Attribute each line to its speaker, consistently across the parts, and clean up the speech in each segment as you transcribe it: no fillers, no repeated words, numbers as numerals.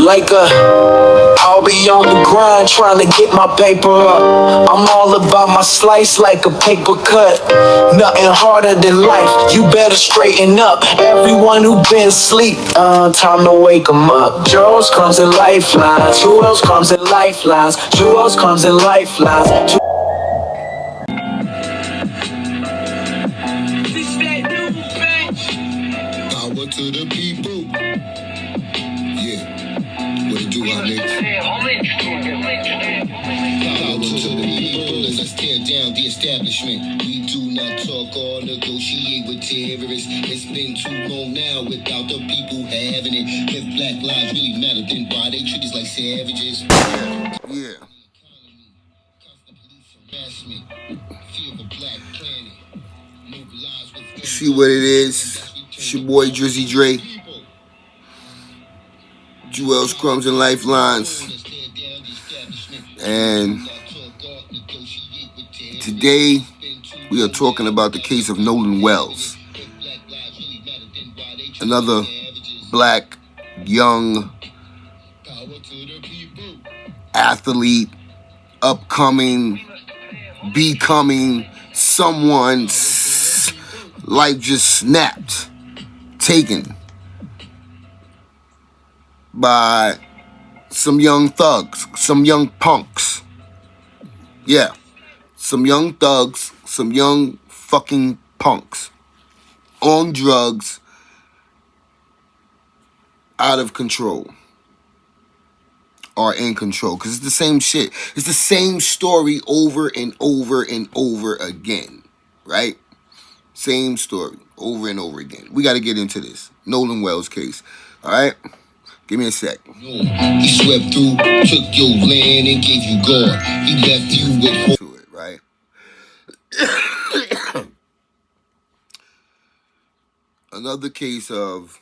Speaker 1: like I'll be on the grind trying to get my paper up. I'm all about my slice like a paper cut. Nothing harder than life, you better straighten up. Everyone who been asleep, time to wake 'em up. Jewels comes in lifelines, jewels comes in lifelines, jewels comes in lifelines.
Speaker 2: Power to the people. Yeah, what it do, I make? Power to the people as I tear down the establishment. We do not talk or negotiate with terrorists. It's been too long now without the people having it. If black lives really matter, then why they treat us like savages? Yeah. See what it is. It's your boy Drizzy Dre. Jewels, Crumbs, and Lifelines. And today we are talking about the case of Nolan Wells. Another black, young athlete, upcoming, becoming someone's life just snapped, taken by some young thugs, some young punks. Yeah, some young thugs, some young fucking punks on drugs, out of control, or in control, because it's the same shit. It's the same story over and over and over again, right? Same story over and over again. We got to get into this Nolan Wells case, all right? Give me a sec. He swept through, took your land and gave you God. He left you with to it, right? Another case of,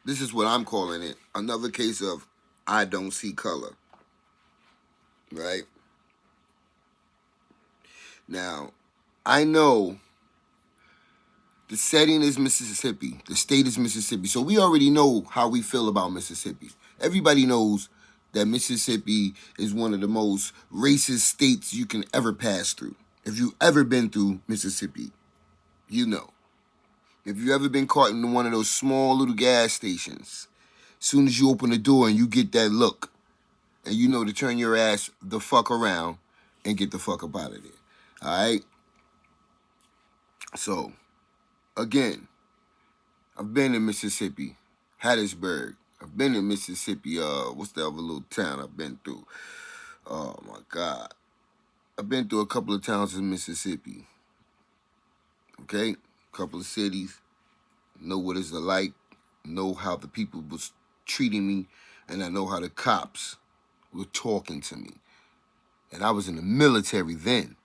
Speaker 2: this is what I'm calling it, another case of I don't see color, right? Now, I know the setting is Mississippi. The state is Mississippi. So we already know how we feel about Mississippi. Everybody knows that Mississippi is one of the most racist states you can ever pass through. If you've ever been through Mississippi, you know. If you've ever been caught in one of those small little gas stations, as soon as you open the door and you get that look, and you know to turn your ass the fuck around and get the fuck up out of there. All right? So, again, I've been in Mississippi, Hattiesburg. I've been in Mississippi, what's the other little town I've been through? Oh, my God. I've been through a couple of towns in Mississippi. Okay? A couple of cities. Know what it's like. Know how the people was treating me. And I know how the cops were talking to me. And I was in the military then.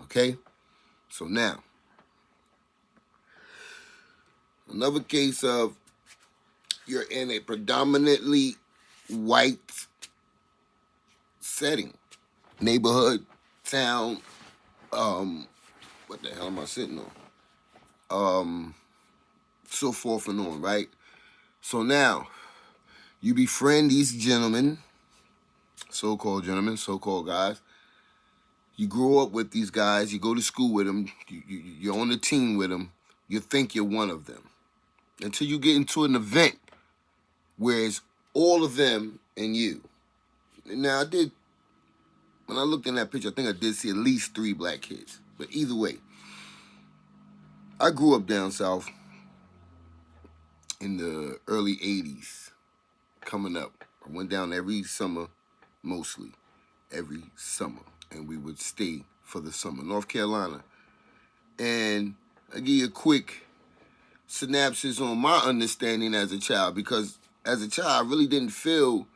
Speaker 2: Okay? So now, another case of you're in a predominantly white setting, neighborhood, town, what the hell am I sitting on? So forth and on, right? So now, you befriend these gentlemen, so-called gentlemen, so-called guys. You grow up with these guys, you go to school with them, you're on the team with them, you think you're one of them. Until you get into an event where it's all of them and you. Now, when I looked in that picture, I think I did see at least 3 black kids. But either way, I grew up down south in the early 80s, coming up. I went down every summer, mostly every summer. And we would stay for the summer, North Carolina. And I'll give you a quick synopsis on my understanding as a child, because as a child, I really didn't feel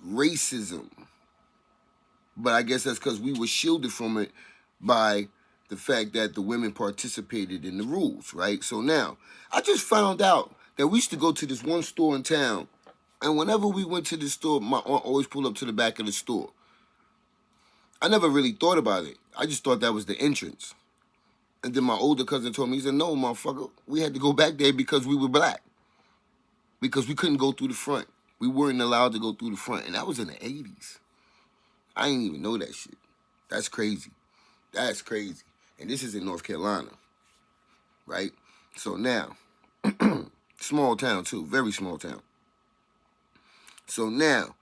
Speaker 2: racism. But I guess that's because we were shielded from it by the fact that the women participated in the rules, right? So now, I just found out that we used to go to this one store in town, and whenever we went to the store, my aunt always pulled up to the back of the store. I never really thought about it. I just thought that was the entrance. And then my older cousin told me, he said, no, motherfucker, we had to go back there because we were black. Because we couldn't go through the front. We weren't allowed to go through the front, and that was in the 80s. I didn't even know that shit. That's crazy. That's crazy. And this is in North Carolina, right? So now, small town too, very small town. So now,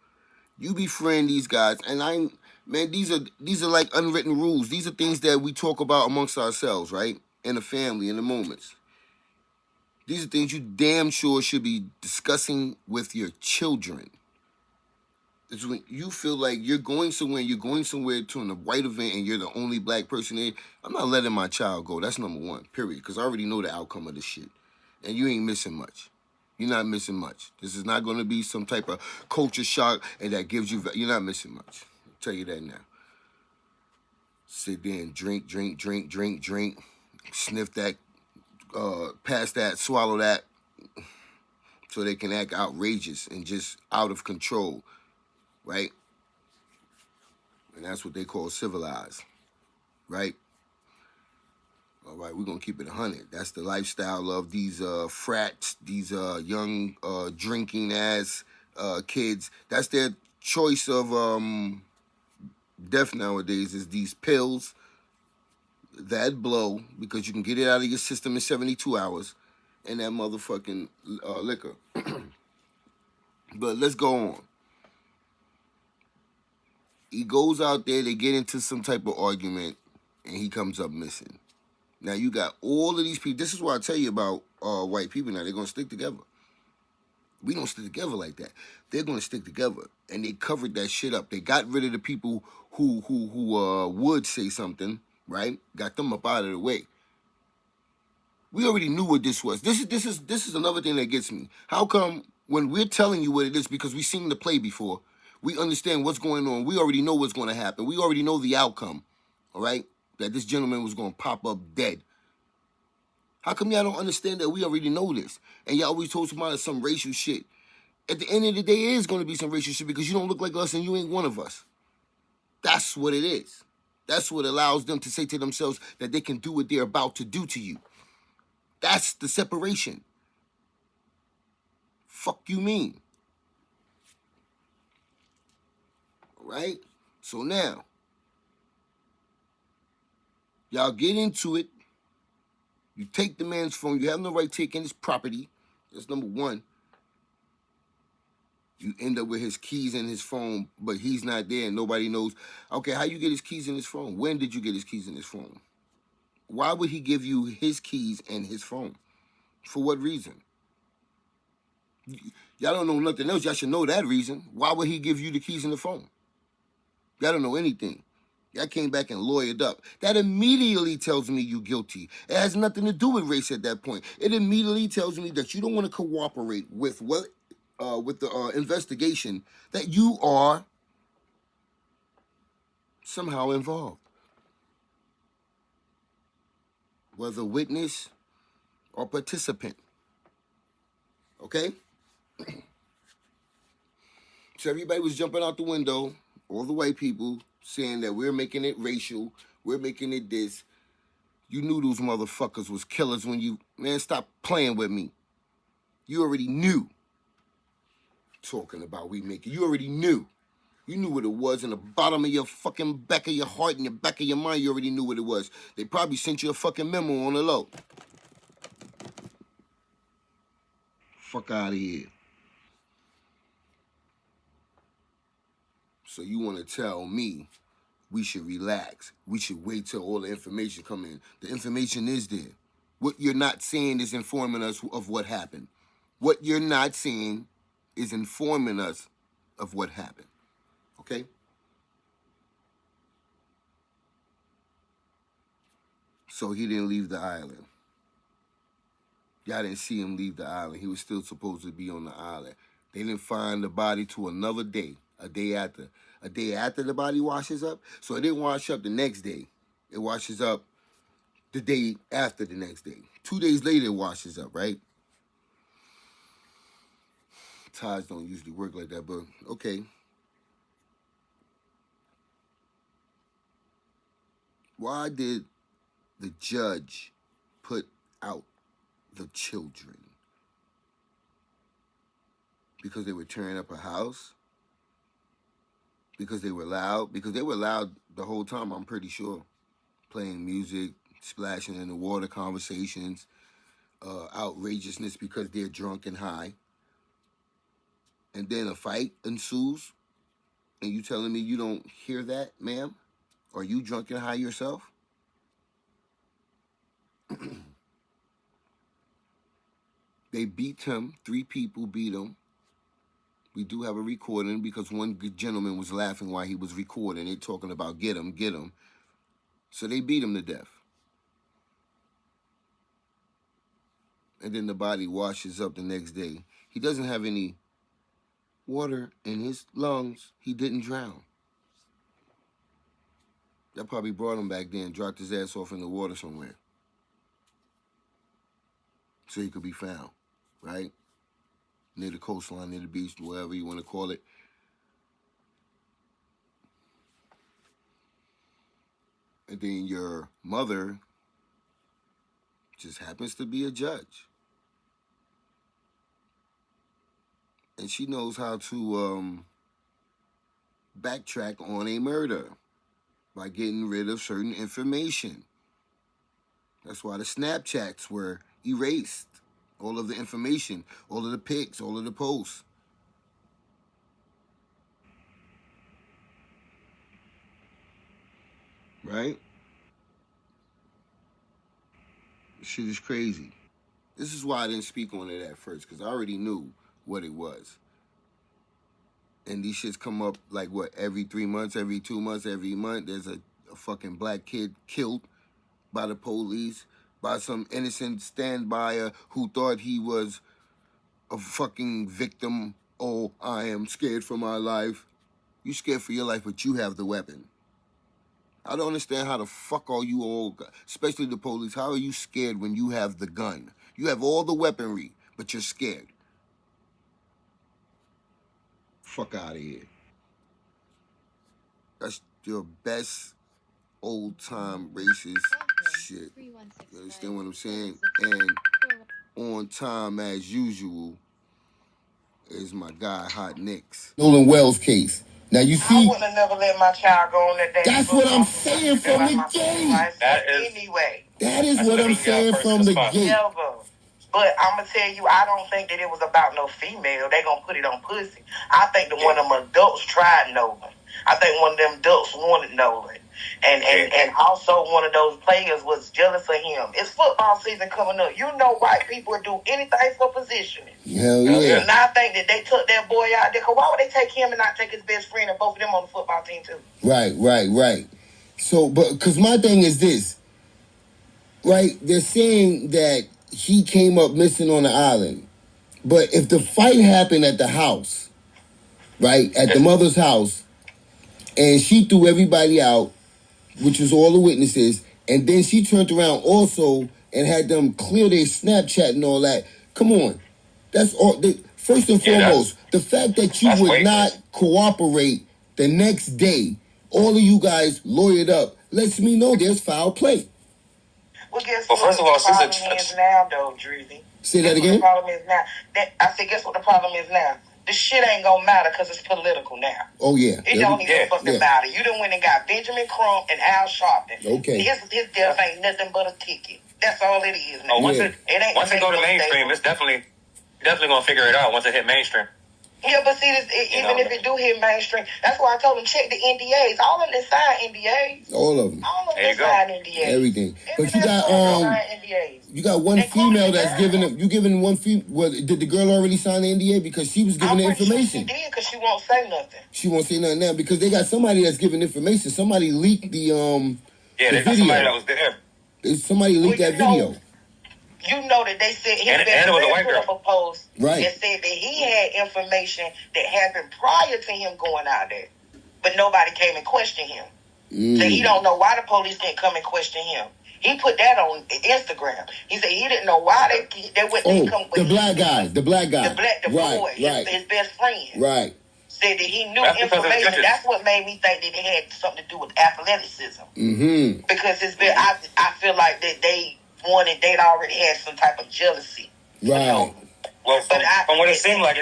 Speaker 2: you befriend these guys, and man, these are like unwritten rules. These are things that we talk about amongst ourselves, right? In the family, in the moments. These are things you damn sure should be discussing with your children. It's when you feel like you're going somewhere to a white event and you're the only black person there. I'm not letting my child go. That's number one, period. Because I already know the outcome of this shit. And you ain't missing much. You're not missing much. This is not going to be some type of culture shock and that gives you, you're not missing much. I'll tell you that now. Sit there and drink. Sniff that, pass that, swallow that. So they can act outrageous and just out of control, right? And that's what they call civilized, right? All right, we're going to keep it 100. That's the lifestyle of these frats, these young drinking ass kids. That's their choice of death nowadays, is these pills that blow because you can get it out of your system in 72 hours and that motherfucking liquor. But let's go on. He goes out there, they get into some type of argument, and he comes up missing. Now you got all of these people. This is why I tell you about white people now. They're going to stick together. We don't stick together like that. They're going to stick together. And they covered that shit up. They got rid of the people who would say something, right? Got them up out of the way. We already knew what this was. This is another thing that gets me. How come when we're telling you what it is, because we've seen the play before, we understand what's going on. We already know what's going to happen. We already know the outcome, all right? That this gentleman was going to pop up dead. How come y'all don't understand that we already know this? And y'all always told somebody some racial shit. At the end of the day, it is going to be some racial shit because you don't look like us and you ain't one of us. That's what it is. That's what allows them to say to themselves that they can do what they're about to do to you. That's the separation. Fuck you mean? All right? So now, y'all get into it. You take the man's phone. You have no right taking his property. That's number one. You end up with his keys in his phone, but he's not there and nobody knows. Okay, how you get his keys in his phone? When did you get his keys in his phone? Why would he give you his keys and his phone? For what reason? Y'all don't know nothing else. Y'all should know that reason. Why would he give you the keys and the phone? Y'all don't know anything. Y'all came back and lawyered up. That immediately tells me you're guilty. It has nothing to do with race at that point. It immediately tells me that you don't want to cooperate with the investigation, that you are somehow involved, whether witness or participant. Okay? So everybody was jumping out the window, all the white people, saying that we're making it racial, we're making it this. You knew those motherfuckers was killers when you, man, stop playing with me. You already knew. Talking about we make it. You already knew. You knew what it was in the bottom of your fucking back of your heart and your back of your mind. You already knew what it was. They probably sent you a fucking memo on the low. Fuck out of here. So you want to tell me we should relax? We should wait till all the information come in. The information is there. What you're not saying is informing us of what happened. What you're not saying is informing us of what happened. Okay? So he didn't leave the island. Y'all didn't see him leave the island. He was still supposed to be on the island. They didn't find the body till another day, a day after. A day after the body washes up. So it didn't wash up the next day. It washes up the day after the next day. 2 days later, it washes up, right? Tides don't usually work like that, but okay. Why did the judge put out the children? because they were tearing up a house, because they were loud, the whole time, I'm pretty sure, playing music, splashing in the water, conversations, outrageousness because they're drunk and high, and then a fight ensues, and you telling me you don't hear that, ma'am? Are you drunk and high yourself? They beat him. 3 people beat him. We do have a recording because one good gentleman was laughing while he was recording. They talking about get him, get him. So they beat him to death. And then the body washes up the next day. He doesn't have any water in his lungs. He didn't drown. That probably brought him back then, dropped his ass off in the water somewhere. So he could be found, right? Near the coastline, near the beach, whatever you want to call it. And then your mother just happens to be a judge. And she knows how to backtrack on a murder by getting rid of certain information. That's why the Snapchats were erased. All of the information, all of the pics, all of the posts. Right? This shit is crazy. This is why I didn't speak on it at first, because I already knew what it was. And these shits come up like what, every 3 months, every 2 months, every month. There's a fucking black kid killed by the police, by some innocent stand-byer who thought he was a fucking victim. Oh, I am scared for my life. You scared for your life, but you have the weapon. I don't understand how the fuck are you all, especially the police, how are you scared when you have the gun? You have all the weaponry, but you're scared. Fuck out of here. That's your best old-time racist shit. You understand what I'm saying? And on time, as usual, is my guy, Hot Nicks. Nolan Wells case. Now, you see...
Speaker 3: I wouldn't have never let my child go on that day.
Speaker 2: That's what I'm saying from the gate. That is what I'm saying from the gate.
Speaker 3: Never. But I'm going to tell you, I don't think that it was about no female. They going to put it on pussy. I think that one of them adults tried Nolan. I think one of them adults wanted Nolan. And also one of those players was jealous of him. It's football season coming up. You know white people would do anything for positioning.
Speaker 2: Hell yeah.
Speaker 3: And I think that they took that boy out there. Cause why would they take him and not take his best friend and both of them on the football team too?
Speaker 2: Right. So, but because my thing is this, right? They're saying that he came up missing on the island. But if the fight happened at the house, right, at the mother's house, and she threw everybody out, which was all the witnesses, and then she turned around also and had them clear their Snapchat and all that. Come on. That's all. First and foremost, the fact that you would not cooperate the next day, all of you guys lawyered up, lets me know there's foul play.
Speaker 3: Well, guess what the problem is now, though, Drizzy?
Speaker 2: Say that again?
Speaker 3: The problem is now. I said, guess what the problem is now? The shit ain't gonna matter because it's political now.
Speaker 2: Oh, yeah.
Speaker 3: It don't even fucking matter. You done went and got Benjamin Crump and Al Sharpton.
Speaker 2: Okay.
Speaker 3: His death ain't nothing but a ticket. That's all it is now.
Speaker 4: Oh, once it go to mainstream, it's definitely gonna figure it out once it hit mainstream.
Speaker 3: Yeah, but see, even if it do hit mainstream, that's why I told them check the NDAs. All of them sign NDAs.
Speaker 2: All of them.
Speaker 3: All of them sign NDAs.
Speaker 2: Everything. But you got one female that's giving them. You giving one female. Well, did the girl already sign the NDA because she was giving the information?
Speaker 3: She did because she won't say nothing.
Speaker 2: She won't say nothing now because they got somebody that's giving information. Somebody leaked the
Speaker 4: Yeah,
Speaker 2: the
Speaker 4: they got
Speaker 2: video.
Speaker 4: somebody that was there.
Speaker 2: Somebody leaked that video.
Speaker 3: You know that they said his
Speaker 4: and it was a white girl.
Speaker 3: put up a post
Speaker 2: right.
Speaker 3: that said that he had information that happened prior to him going out there, but nobody came and questioned him. So he don't know why the police didn't come and question him. He put that on Instagram. He said he didn't know why they wouldn't come.
Speaker 2: The black guy, the
Speaker 3: boy,
Speaker 2: right.
Speaker 3: his best friend,
Speaker 2: right.
Speaker 3: Said that he knew information. That's what made me think that it had something to do with athleticism.
Speaker 2: Mm-hmm.
Speaker 3: Because I feel like that they'd already had some type of jealousy.
Speaker 2: Right.
Speaker 4: Well, from what it seemed like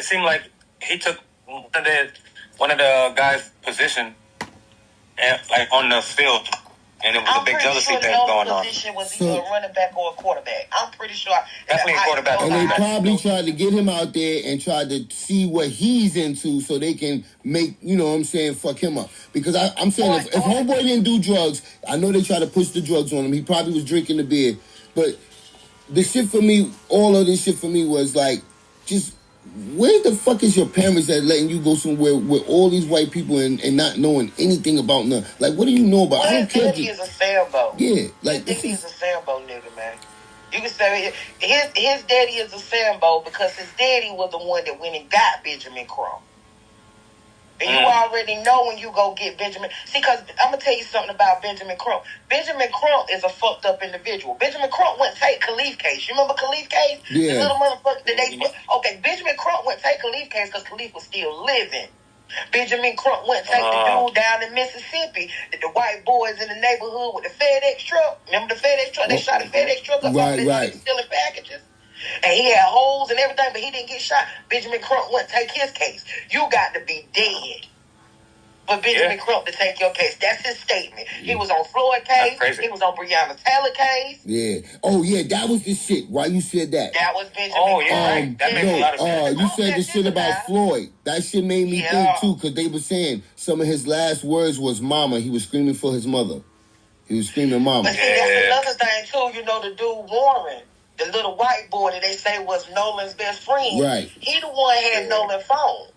Speaker 4: he took one of the guys' position like on the field, and it was a big jealousy thing going on.
Speaker 3: Position was either a running back or a quarterback. I'm pretty sure.
Speaker 4: Definitely a quarterback.
Speaker 2: And they probably tried to get him out there and tried to see what he's into so they can make, you know what I'm saying, fuck him up. Because I'm saying if homeboy didn't do drugs, I know they tried to push the drugs on him. He probably was drinking the beer. But the shit for me, all of this shit for me was like, just where the fuck is your parents that letting you go somewhere with all these white people and not knowing anything about nothing? Like, what do you know about?
Speaker 3: Well,
Speaker 2: I don't care.
Speaker 3: He is a sailboat.
Speaker 2: Yeah, like
Speaker 3: this is a sailboat nigga, man. You can say his daddy is a sailboat because his daddy was the one that went and got Benjamin Crump. And you already know when you go get Benjamin. See, because I'm going to tell you something about Benjamin Crump. Benjamin Crump is a fucked up individual. Benjamin Crump went take Khalif case. You remember Khalif case?
Speaker 2: Yeah.
Speaker 3: The little motherfucker that they put. Okay, Benjamin Crump went take Khalif case because Khalif was still living. Benjamin Crump went take the dude down in Mississippi, the white boys in the neighborhood with the FedEx truck. Remember the FedEx truck? They shot the FedEx truck up
Speaker 2: right.
Speaker 3: stealing packages. And he had holes and everything, but he didn't get shot. Benjamin Crump went take his case. You got to be dead for Benjamin Crump to take your case. That's his statement. He was on Floyd case. He was on Breonna Taylor case.
Speaker 2: Yeah. Oh, yeah, that was the shit. Why you said that?
Speaker 3: That was Benjamin
Speaker 4: Crump. Right. That makes a lot of sense.
Speaker 2: You said the shit about Floyd. That shit made me think, too, because they were saying some of his last words was mama. He was screaming for his mother. He was screaming mama.
Speaker 3: But see, that's another thing, too. You know, the dude Warren, the little white boy that they say was Nolan's best friend.
Speaker 2: Right.
Speaker 3: He the one had Nolan's phone.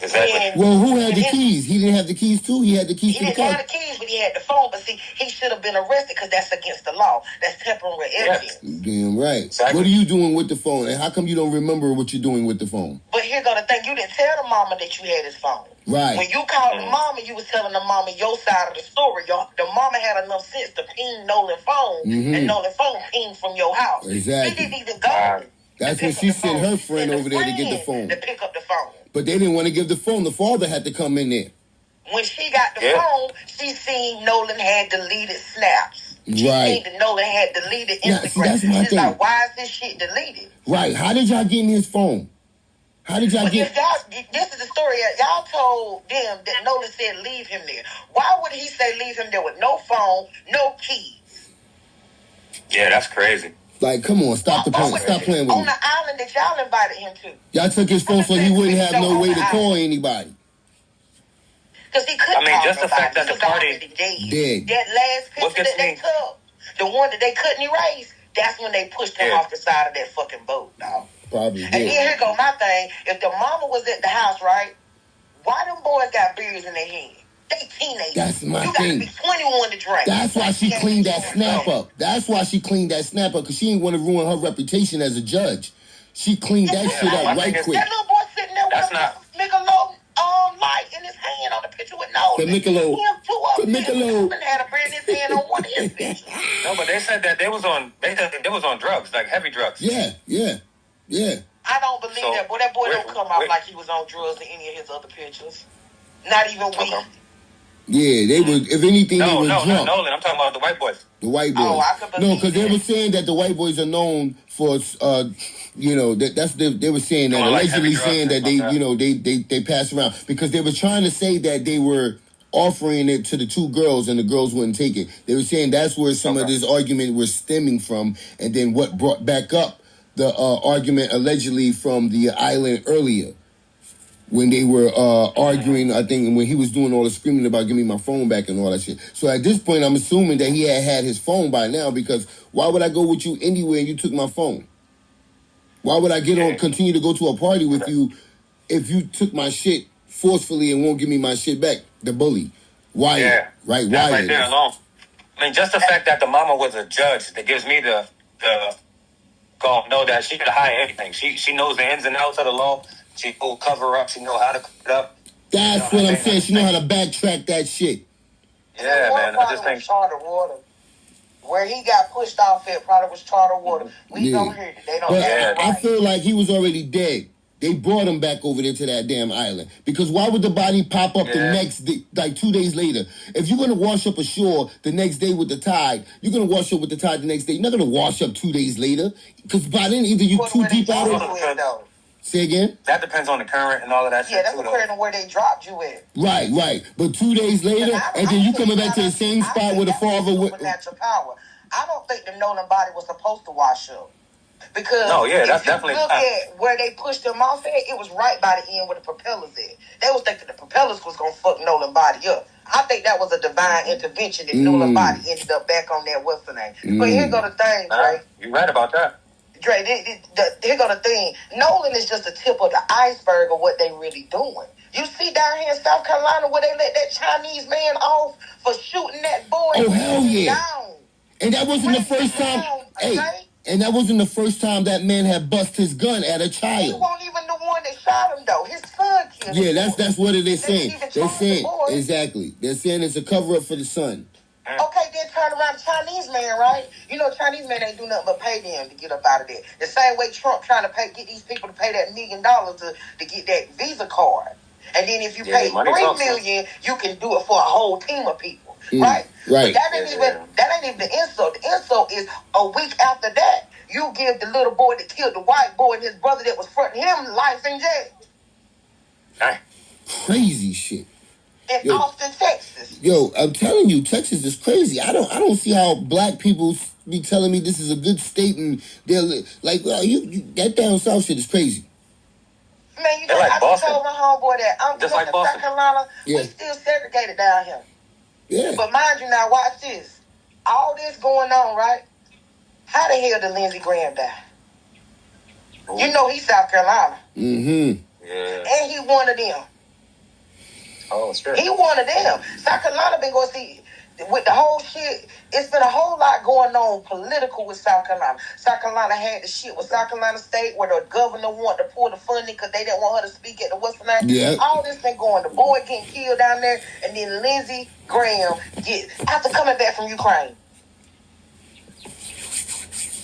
Speaker 4: Exactly.
Speaker 2: Well, who had the keys? He didn't have the keys, too? He had the keys to the car?
Speaker 3: He didn't have the keys, but he had the phone. But see, he should have been arrested because that's against the law. That's tampering with evidence.
Speaker 2: Damn right.
Speaker 4: Exactly.
Speaker 2: What are you doing with the phone? And how come you don't remember what you're doing with the phone?
Speaker 3: But here go the thing. You didn't tell the mama that you had his phone.
Speaker 2: Right.
Speaker 3: When you called the mama, you was telling the mama your side of the story. The mama had enough sense to ping Nolan's phone, and Nolan's phone pinged from your house.
Speaker 2: Exactly.
Speaker 3: He didn't even go.
Speaker 2: That's when she sent her friend over there to get the phone.
Speaker 3: To pick up the phone.
Speaker 2: But they didn't want to give the phone. The father had to come in there.
Speaker 3: When she got the phone, she seen Nolan had deleted snaps. She seen that Nolan had deleted Instagram.
Speaker 2: See, that's my thing.
Speaker 3: Like, why is this shit deleted?
Speaker 2: Right. How did y'all get in his phone? How did y'all get...
Speaker 3: This is the story. Y'all told them that Nolan said leave him there. Why would he say leave him there with no phone, no keys?
Speaker 4: Yeah, that's crazy.
Speaker 2: Like, come on, stop playing with
Speaker 3: on
Speaker 2: me.
Speaker 3: On the island that y'all invited him to.
Speaker 2: Y'all took his phone so he wouldn't have no way to call anybody.
Speaker 3: Because he couldn't call
Speaker 4: just the fact that the party...
Speaker 2: Dead.
Speaker 3: That last picture that they took, the one that they couldn't erase, that's when they pushed him off the side of that fucking boat, dog.
Speaker 2: Probably did.
Speaker 3: And here go my thing. If the mama was at the house, right, why them boys got beers in their hand? They teenagers.
Speaker 2: That's my
Speaker 3: you
Speaker 2: thing.
Speaker 3: You got to be 21 to drink.
Speaker 2: That's why she cleaned that snap up. That's why she cleaned that snap up, because she didn't want to ruin her reputation as a judge. She cleaned that shit up right quick.
Speaker 3: That little boy sitting there with a Michelob light in his hand on the picture with Nolan.
Speaker 2: The Michelob.
Speaker 3: The Michelob. Had a beer in his hand on one of his pictures.
Speaker 4: No, but they said that they was on drugs, like heavy drugs.
Speaker 2: Yeah.
Speaker 3: I don't believe that. Boy, that boy don't come out like he was on drugs in any of his other pictures. Not even weed.
Speaker 2: Yeah, they were. If anything, they were drunk.
Speaker 4: No, Nolan. I'm talking about the white boys.
Speaker 2: The white boys.
Speaker 3: Oh, I could believe
Speaker 2: because they were saying that the white boys are known for, they were saying that allegedly saying that they pass around because they were trying to say that they were offering it to the two girls and the girls wouldn't take it. They were saying that's where some of this argument was stemming from, and then what brought back up the argument allegedly from the island earlier. When they were arguing, I think, when he was doing all the screaming about give me my phone back and all that shit. So at this point, I'm assuming that he had his phone by now, because why would I go with you anywhere and you took my phone? Why would I continue to go to a party with you if you took my shit forcefully and won't give me my shit back? The bully. Why?
Speaker 4: Yeah.
Speaker 2: Right?
Speaker 4: Why?
Speaker 2: Right
Speaker 4: there alone. I mean, just the fact that the mama was a judge, that gives me the call, know that she could hide anything. She knows the ins and outs of the law. She will cover up. She know how to cover it up.
Speaker 2: That's what I'm saying. She know how to backtrack that shit.
Speaker 4: Yeah, man. I just think
Speaker 3: Charter Water. Where he got pushed off at probably was Charter Water. We don't hear it. They don't hear it.
Speaker 2: I feel like he was already dead. They brought him back over there to that damn island. Because why would the body pop up the next day, like 2 days later? If you're going to wash up ashore the next day with the tide, you're going to wash up with the tide the next day. You're not going to wash up 2 days later. Because by then, either you're too deep out of it. Say again?
Speaker 4: That depends on the current and all of that
Speaker 3: Yeah,
Speaker 4: shit
Speaker 3: that's
Speaker 4: too, though.
Speaker 3: according to where they dropped you at.
Speaker 2: Right. But 2 days later, and then you coming back to the same spot where the father went.
Speaker 3: Supernatural power. I don't think the Nolan body was supposed to wash up. Because
Speaker 4: No, yeah, that's
Speaker 3: if you
Speaker 4: definitely
Speaker 3: look at where they pushed him off at, it was right by the end where the propellers at. They was thinking the propellers was gonna fuck Nolan body up. I think that was a divine intervention that Nolan body ended up back on that what's the name. But here go the thing, Dre.
Speaker 4: You right about that.
Speaker 3: Dre, here go the thing. Nolan is just the tip of the iceberg of what they really doing. You see down here in South Carolina where they let that Chinese man off for shooting that boy.
Speaker 2: Oh, hell yeah.
Speaker 3: Down.
Speaker 2: And that wasn't the first time. Hey, and that wasn't the first time that man had bust his gun at a
Speaker 3: He
Speaker 2: child.
Speaker 3: wasn't even the one that shot him though. His son killed him.
Speaker 2: Yeah, that's what it is
Speaker 3: They
Speaker 2: saying.
Speaker 3: didn't even
Speaker 2: They're
Speaker 3: charge
Speaker 2: saying
Speaker 3: the boy.
Speaker 2: exactly. They're saying it's a cover up for the son.
Speaker 3: Okay, then turn around the Chinese man, right? You know, Chinese man ain't do nothing but pay them to get up out of there. The same way Trump trying to get these people to pay that $1 million to get that Visa card. And then if you pay $3 million, you can do it for a whole team of people, right?
Speaker 2: Right.
Speaker 3: But that ain't even the insult. The insult is a week after that, you give the little boy that killed the white boy and his brother that was fronting him life in jail.
Speaker 2: Crazy shit.
Speaker 3: In Austin, Texas.
Speaker 2: Yo, I'm telling you, Texas is crazy. I don't see how black people be telling me this is a good state and they're like, well, you that down south shit is crazy.
Speaker 3: Man, you know, like I just told my homeboy that I'm
Speaker 4: just
Speaker 3: like South Carolina,
Speaker 2: yeah.
Speaker 3: we still segregated down here.
Speaker 2: Yeah.
Speaker 3: But mind you now, watch this. All this going on, right? How the hell did Lindsey Graham die? Ooh. You know he's South Carolina.
Speaker 2: Mm-hmm.
Speaker 4: Yeah.
Speaker 3: And he one of them.
Speaker 4: Oh, sure.
Speaker 3: He one of them. South Carolina been going to see, with the whole shit, it's been a whole lot going on political with South Carolina. South Carolina had the shit with South Carolina State where the governor wanted to pull the funding because they didn't want her to speak at the what's the name.
Speaker 2: Yeah.
Speaker 3: All this been going. The boy getting killed down there, and then Lindsey Graham after coming back from Ukraine.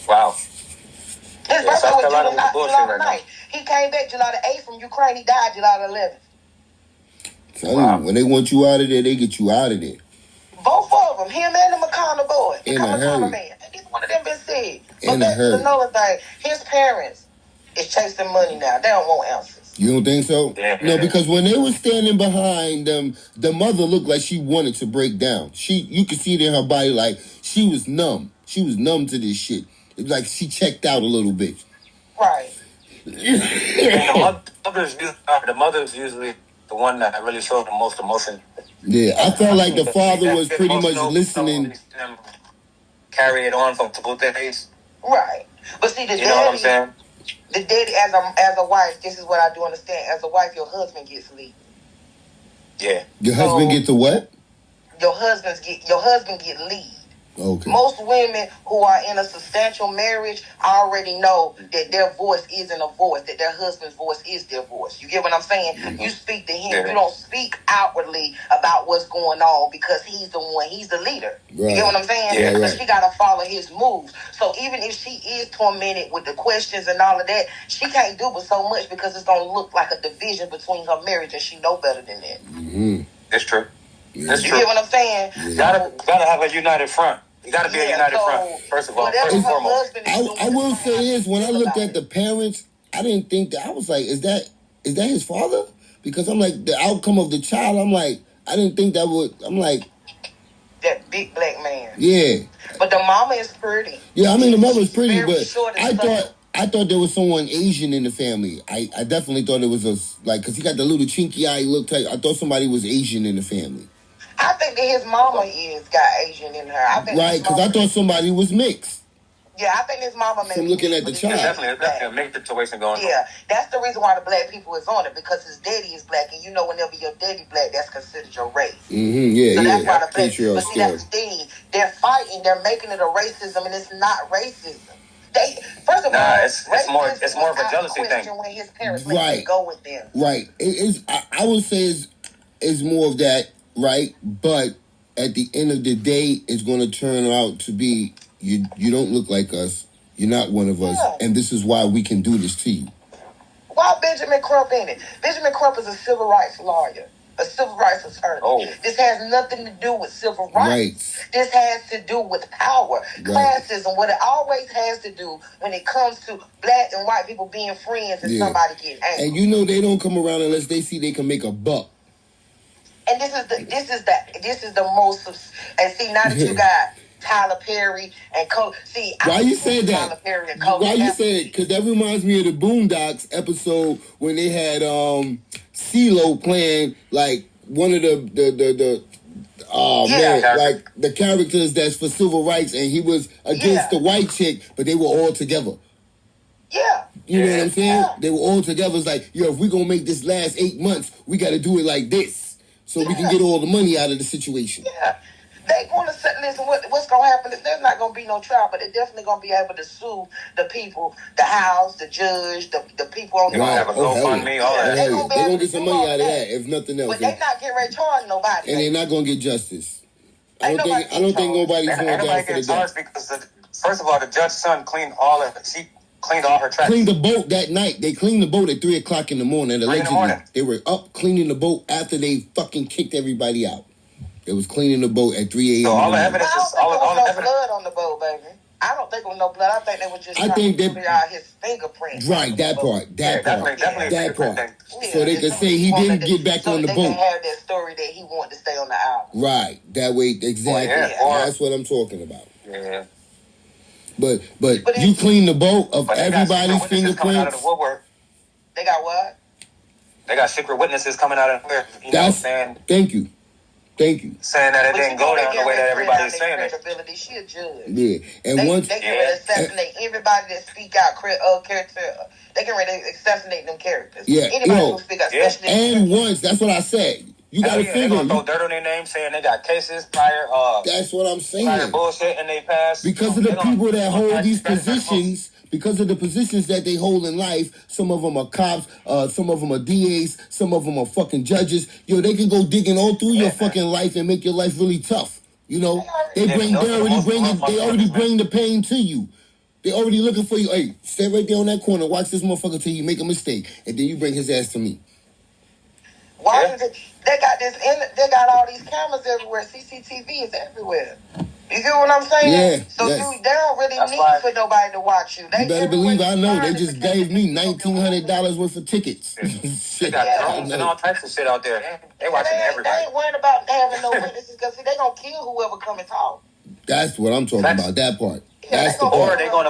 Speaker 4: Wow.
Speaker 3: His birthday was July the 9th. He came back July the 8th from Ukraine. He died July the 11th.
Speaker 2: Wow. When they want you out of there, they get you out of there.
Speaker 3: Both of them, him and the McConnell boy.
Speaker 2: In a hurry.
Speaker 3: Man. Neither one of them been said.
Speaker 2: In
Speaker 3: But
Speaker 2: a
Speaker 3: that's
Speaker 2: hurry.
Speaker 3: another thing. His parents is chasing money now. They don't want answers.
Speaker 2: You don't think so?
Speaker 4: Yeah.
Speaker 2: No, because when they were standing behind them, the mother looked like she wanted to break down. You could see it in her body, like she was numb. She was numb to this shit. It's like she checked out a little bit.
Speaker 3: Right.
Speaker 4: The mother's usually the one that really showed the most emotion.
Speaker 2: Yeah, I felt like the father was pretty much listening.
Speaker 4: Carry it on from both their days.
Speaker 3: Right. But see, the
Speaker 4: you know what I'm saying?
Speaker 3: The daddy, as a wife, this is what I do understand. As a wife, your husband gets lead.
Speaker 4: Yeah.
Speaker 2: Your husband get the what?
Speaker 3: Your husband get lead.
Speaker 2: Okay.
Speaker 3: Most women who are in a substantial marriage already know that their voice isn't a voice, that their husband's voice is their voice. You get what I'm saying? Mm-hmm. You speak to him. Yeah. You don't speak outwardly about what's going on because he's the one. He's the leader. Right. You get what I'm saying?
Speaker 2: Yeah, right.
Speaker 3: But she got to follow his moves. So even if she is tormented with the questions and all of that, she can't do but so much because it's going to look like a division between her marriage and she know better than that.
Speaker 2: Mm-hmm.
Speaker 4: That's true.
Speaker 3: Yeah.
Speaker 4: That's
Speaker 3: you
Speaker 4: true.
Speaker 3: get what I'm saying?
Speaker 2: Yeah.
Speaker 4: Gotta have a united front. You got to be a united front, first of all. First and foremost.
Speaker 2: I will say this. When I looked at the parents, I didn't think that. I was like, is that his father? Because I'm like, the outcome of the child, I'm like, I didn't think that would, I'm like.
Speaker 3: That big black man.
Speaker 2: Yeah.
Speaker 3: But the mama is pretty.
Speaker 2: Yeah, I mean, the mother was pretty, but I thought there was someone Asian in the family. I definitely thought it was because he got the little chinky eye look type. I thought somebody was Asian in the family.
Speaker 3: I think that his mama got Asian in her.
Speaker 2: Right, because I thought somebody was mixed.
Speaker 3: Yeah, I think his mama
Speaker 2: from looking at the child.
Speaker 4: Definitely a mixed situation going on.
Speaker 3: Yeah, that's the reason why the black people is on it, because his daddy is black, and you know whenever your daddy black, that's considered your race.
Speaker 2: Mm-hmm, yeah,
Speaker 3: so that's why the black,
Speaker 2: but
Speaker 3: see, that's the thing. They're fighting, they're making it a racism, and it's not racism. First of all,
Speaker 4: it's more of a jealousy thing.
Speaker 3: When his parents let go with them.
Speaker 2: Right. I would say it's more of that. Right, but at the end of the day, it's going to turn out to be you don't look like us. You're not one of us, and this is why we can do this to you.
Speaker 3: Why Benjamin Crump in it? Benjamin Crump is a civil rights lawyer. a civil rights attorney.
Speaker 4: Oh.
Speaker 3: This has nothing to do with civil rights. This has to do with power, classism, what it always has to do when it comes to black and white people being friends and somebody getting angry.
Speaker 2: And you know they don't come around unless they see they can make a buck.
Speaker 3: And this is the most. And see, now that you got Tyler Perry and Cole. See,
Speaker 2: why you say that?
Speaker 3: Tyler Perry and Cole.
Speaker 2: Why you say it? Because that reminds me of the Boondocks episode when they had CeeLo playing like one of the like the characters that's for civil rights, and he was against the white chick, but they were all together.
Speaker 3: Yeah.
Speaker 2: You know what I'm saying? Yeah. They were all together. It's like, yo, if we're going to make this last 8 months, we got to do it like this so we can get all the money out of the situation.
Speaker 3: Yeah. They want to say, listen, what's going to happen is there's not going to be no trial, but they're definitely going to be able to sue the people, the house, the judge, the people on the
Speaker 4: have a GoFundMe, all that.
Speaker 2: They're going to get some money out of that, if nothing else.
Speaker 3: But they're not getting ready to charge nobody.
Speaker 2: And they're not going to get justice. I don't think nobody's going down for the death.
Speaker 4: Because first of all, the judge's son cleaned all her tracks.
Speaker 2: Cleaned the boat that night. They cleaned the boat at 3 o'clock in the morning. Allegedly, they were up cleaning the boat after they fucking kicked everybody out. They was cleaning the boat at 3 a.m.
Speaker 4: So all the evidence is all the evidence.
Speaker 3: Blood on the boat, baby. I don't think there was no blood. I think they were just trying to figure out his fingerprints.
Speaker 2: Right, that part.
Speaker 3: Yeah.
Speaker 2: So they could say he didn't get back on the boat.
Speaker 3: So they can have that story that he wanted to stay on the island.
Speaker 2: Right, that way, exactly. That's what I'm talking about.
Speaker 4: Yeah.
Speaker 2: But you clean the boat of everybody's fingerprints.
Speaker 3: They got what?
Speaker 4: They got secret witnesses coming out of nowhere.
Speaker 2: Thank you.
Speaker 4: Saying that it didn't go down the way that everybody's saying it.
Speaker 3: She a judge.
Speaker 2: Yeah, and
Speaker 3: they can really assassinate everybody that speak out character. They can really assassinate them characters.
Speaker 2: Yeah,
Speaker 3: anybody who speak out,
Speaker 2: and once that's what I said. You got to figure.
Speaker 4: They're gonna throw dirt on their name, saying they got cases prior.
Speaker 2: That's what I'm saying.
Speaker 4: Prior bullshit in their past.
Speaker 2: Because of the people that hold these positions. Because of the positions that they hold in life, some of them are cops, some of them are DAs, some of them are fucking judges. Yo, they can go digging all through your fucking life and make your life really tough. You know, they already bring the pain to you. They already looking for you. Hey, stay right there on that corner, watch this motherfucker till you make a mistake, and then you bring his ass to me.
Speaker 3: Why is it? They got all these cameras everywhere. CCTV is everywhere. You get what I'm saying?
Speaker 2: Yeah.
Speaker 3: So they don't really need for nobody to watch you.
Speaker 2: You better believe I know. They just gave me $1,900 worth of tickets.
Speaker 4: They got drones and all types of shit out there. They watching everybody.
Speaker 3: They ain't worried about having no witnesses because they gonna kill whoever come and talk.
Speaker 2: That's what I'm talking about. That part. That's the
Speaker 4: or
Speaker 2: part.
Speaker 4: they're gonna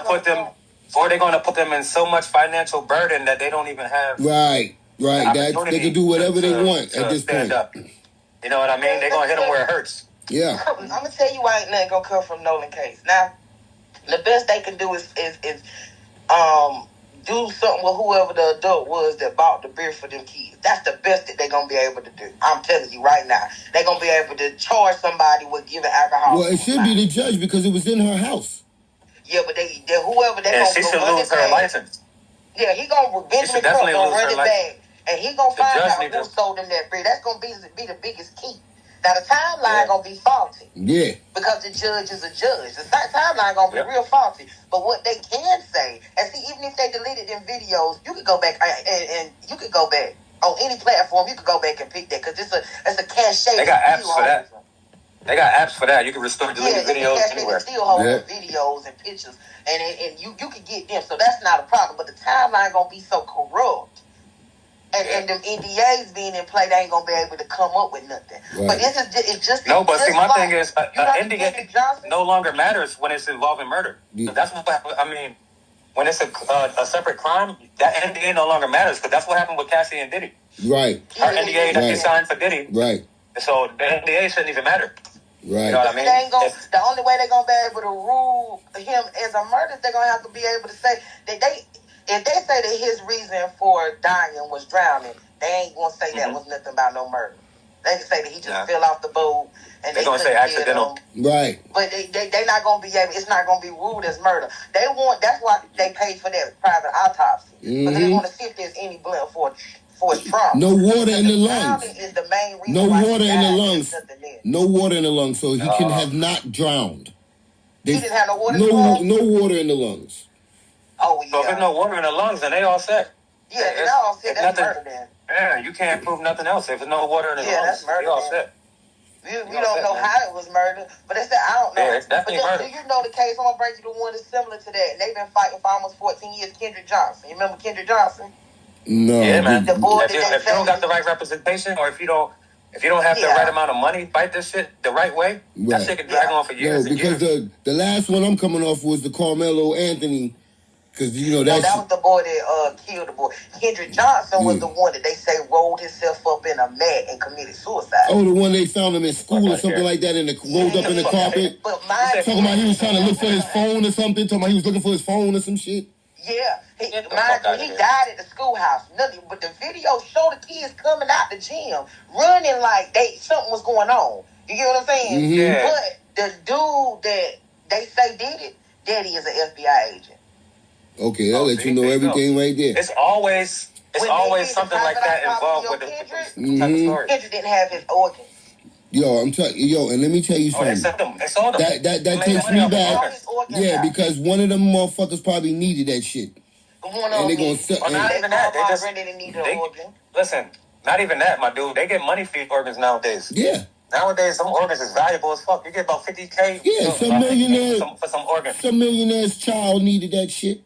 Speaker 4: put them in so much financial burden that they don't even have.
Speaker 2: Right. That they can do whatever they want at this point.
Speaker 4: Up. You know what I mean? They're gonna hit them where it hurts.
Speaker 2: Yeah.
Speaker 3: I'm gonna tell you why ain't nothing gonna come from Nolan case. Now, the best they can do is do something with whoever the adult was that bought the beer for them kids. That's the best that they're gonna be able to do. I'm telling you right now, they're gonna be able to charge somebody with giving alcohol.
Speaker 2: Well, it should be the judge because it was in her house.
Speaker 3: Yeah, but whoever they
Speaker 4: she should lose her license.
Speaker 3: Yeah, he gonna Benjamin Trump gonna run it back, and he gonna find out who sold them that beer. That's gonna be the biggest key. Now, the timeline going to be faulty.
Speaker 2: Yeah.
Speaker 3: Because the judge is a judge. The timeline going to be real faulty. But what they can say, and see, even if they deleted them videos, you could go back and you could go back on any platform. You could go back and pick that because it's a cache.
Speaker 4: They got apps for that. They got apps for that. You can restore deleted videos anywhere.
Speaker 3: Still hold videos and pictures, and you can get them. So that's not a problem. But the timeline going to be so corrupt. And them NDAs being in play, they ain't gonna be able to come up with nothing. Right. But it's just
Speaker 4: no. But see, my thing is, NDA no longer matters when it's involving murder. Yeah. So that's what I mean. When it's a separate crime, that NDA no longer matters because that's what happened with Cassie and Diddy.
Speaker 2: Right.
Speaker 4: Her NDA that they signed for Diddy.
Speaker 2: Right.
Speaker 4: So the NDA shouldn't even matter.
Speaker 2: Right.
Speaker 4: You know what I mean?
Speaker 3: The only way they're gonna be able to rule him as a murderer, they're gonna have to be able to say that they. If they say that his reason for dying was drowning, they ain't gonna say that was nothing about no murder. They can say that he just fell off the boat and they're gonna say accidental.
Speaker 2: Right.
Speaker 3: But they not gonna be able. It's not gonna be ruled as murder. That's why they paid for that private autopsy because they want to see if there's any blood for his trauma.
Speaker 2: No water in the lungs.
Speaker 3: Is the main reason.
Speaker 2: No water in the lungs. No water in the lungs, so he can have not drowned.
Speaker 3: He didn't have no water.
Speaker 2: No water in the lungs.
Speaker 3: Oh, yeah.
Speaker 4: So if there's no water in the lungs, then they all set.
Speaker 3: Yeah, they all set. That's murder then.
Speaker 4: Yeah, you can't prove nothing else. If there's no water in his lungs,
Speaker 3: that's murder.
Speaker 4: you all set.
Speaker 3: We don't know how it was murdered, but I don't know.
Speaker 4: Yeah, it's definitely murder.
Speaker 3: Do you know the case? I'm gonna bring you the one that's similar to that. And they've been fighting for almost 14 years. Kendrick Johnson. You remember Kendrick Johnson?
Speaker 2: No.
Speaker 4: Yeah, man.
Speaker 3: The boy
Speaker 4: if you don't got the right representation, or if you don't have the right amount of money, fight this shit the right way. That shit can drag on for years.
Speaker 2: No, because the last one I'm coming off was the Carmelo Anthony. Because,
Speaker 3: that was the boy that killed the boy. Kendrick Johnson was the one that they say rolled himself up in a mat and committed suicide.
Speaker 2: Oh, the one they found him in school or something like that, and rolled up in the carpet.
Speaker 3: But
Speaker 2: talking about he was trying to look for his phone or something. Talking about he was looking for his phone or some shit.
Speaker 3: Yeah, he died at the schoolhouse. Nothing, but the video showed the kids coming out the gym, running like something was going on. You get what I'm saying?
Speaker 2: Mm-hmm.
Speaker 4: Yeah.
Speaker 3: But the dude that they say did it, daddy is an FBI agent.
Speaker 2: Okay, that'll let you know everything right there.
Speaker 4: It's always something like that involved with the type of story.
Speaker 3: Kendrick didn't have his organs.
Speaker 2: And let me tell you something.
Speaker 4: It's all them.
Speaker 2: That takes me back. Yeah, because one of them motherfuckers probably needed that shit. And they gonna sell.
Speaker 4: Not even that. They just listen. Not even that, my dude. They get money for organs nowadays.
Speaker 2: Yeah.
Speaker 4: Nowadays, some organs is valuable as fuck. You get about $50K.
Speaker 2: Yeah, some millionaires
Speaker 4: for some organs.
Speaker 2: Some millionaire's child needed that shit.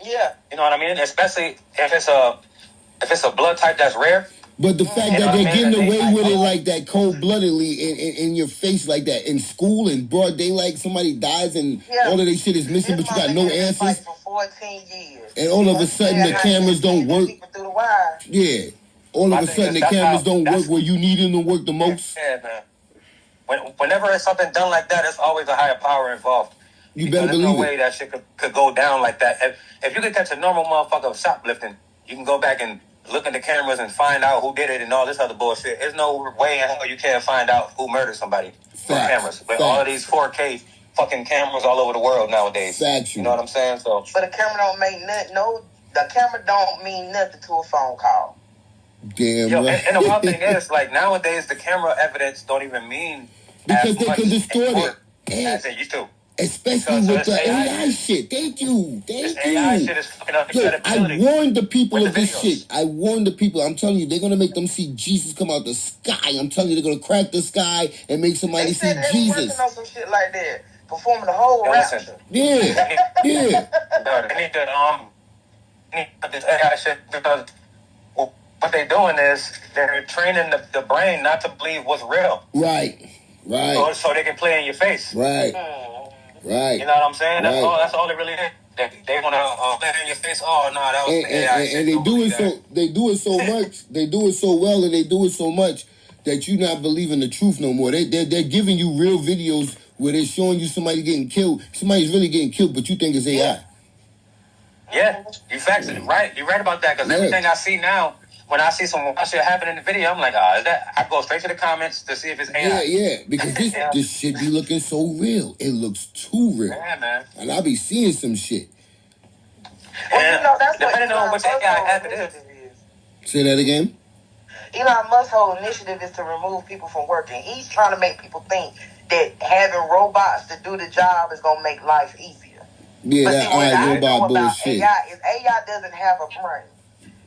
Speaker 3: Yeah.
Speaker 4: You know what I mean? Especially if it's a blood type that's rare.
Speaker 2: But the fact that they're getting away with it like that, cold-bloodedly, in your face like that, in school, in broad daylight, somebody dies and all of their shit is missing, but you got no answers.
Speaker 3: For 14 years.
Speaker 2: And all of a sudden the cameras don't work. Yeah. All of a sudden the cameras don't work where you need them to work the most.
Speaker 4: Yeah, man. Whenever it's something done like that, it's always a higher power involved.
Speaker 2: You better believe it.
Speaker 4: There's no way that shit could go down like that. If you could catch a normal motherfucker shoplifting, you can go back and look at the cameras and find out who did it and all this other bullshit. There's no way in hell you can't find out who murdered somebody through cameras. But all of these 4K fucking cameras all over the world nowadays.
Speaker 2: Factual.
Speaker 4: You know what I'm saying? So,
Speaker 3: but the camera don't make nothing. No, the camera don't mean nothing to a phone call.
Speaker 2: Damn right.
Speaker 4: And the wild thing is, like, nowadays the camera evidence don't even mean
Speaker 2: because they can distort it.
Speaker 4: As it used to.
Speaker 2: Especially with the AI shit. Thank you.
Speaker 4: AI shit is fucking up the
Speaker 2: I
Speaker 4: credibility.
Speaker 2: warned the people of this shit. I warned the people. I'm telling you, they're going to make them see Jesus come out the sky. I'm telling you, they're going to crack the sky and make somebody see Jesus.
Speaker 3: Working on some shit like that. Performing the whole rapture.
Speaker 2: Yeah. Yeah.
Speaker 4: They need to this AI shit because what they're doing is they're training the brain not to believe what's real.
Speaker 2: Right.
Speaker 4: So they can play in your face.
Speaker 2: Right. Right.
Speaker 4: You know what I'm saying? That's all they really did. They want to play in your face. Oh no, that was AI.
Speaker 2: And they do it so much. They do it so well, and they do it so much that you're not believing the truth no more. They're giving you real videos where they're showing you somebody getting killed. Somebody's really getting killed, but you think it's AI.
Speaker 4: Yeah, you facts it. Right. You're right about that because everything I see now. When I see some shit happen in the video, I'm like, is that? I go straight to the comments to see if it's AI.
Speaker 2: Yeah, because this shit be looking so real. It looks too real.
Speaker 4: Yeah, man.
Speaker 2: And I be seeing some shit.
Speaker 3: Well, that's
Speaker 4: depending on which AI app it is.
Speaker 2: Say that again?
Speaker 3: Elon Musk's whole initiative is to remove people from working. He's trying to make people think that having robots to do the job is going to make life easier.
Speaker 2: Yeah, that robot bullshit.
Speaker 3: AI doesn't have a brain.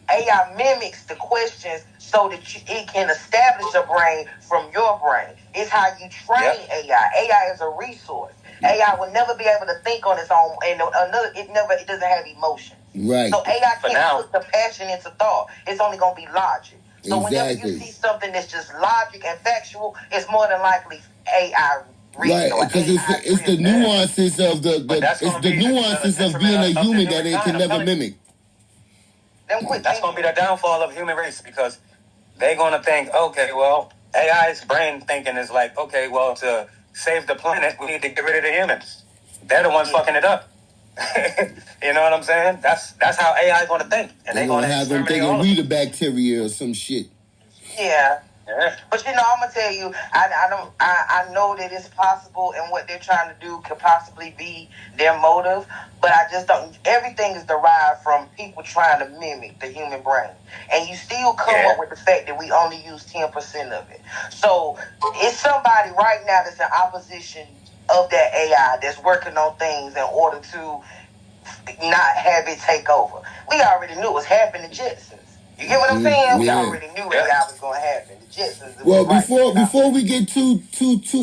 Speaker 3: AI mimics the questions so that it can establish a brain from your brain. It's how you train AI. AI is a resource. AI will never be able to think on its own, and it doesn't have emotion.
Speaker 2: Right.
Speaker 3: So AI can't put the passion into thought. It's only going to be logic. So whenever you see something that's just logic and factual, it's more than likely AI.
Speaker 2: Right, because it's the nuances of the nuances of being a human that it can never mimic.
Speaker 4: That's going to be the downfall of the human race because they're going to think, okay, well, AI's brain thinking is like, okay, well, to save the planet, we need to get rid of the humans. They're the ones fucking it up. You know what I'm saying? That's how AI is going to think. And they're going to
Speaker 2: have them thinking we the bacteria or some shit.
Speaker 3: Yeah. But I'm gonna tell you, I know that it's possible, and what they're trying to do could possibly be their motive. But I just don't. Everything is derived from people trying to mimic the human brain, and you still come up with the fact that we only use 10% of it. So it's somebody right now that's in opposition of that AI that's working on things in order to not have it take over. We already knew it was happening to Jetsons. You get what I'm saying? We
Speaker 2: Yeah.
Speaker 3: already knew that was going to happen. The Jetsons.
Speaker 2: Well, before we get too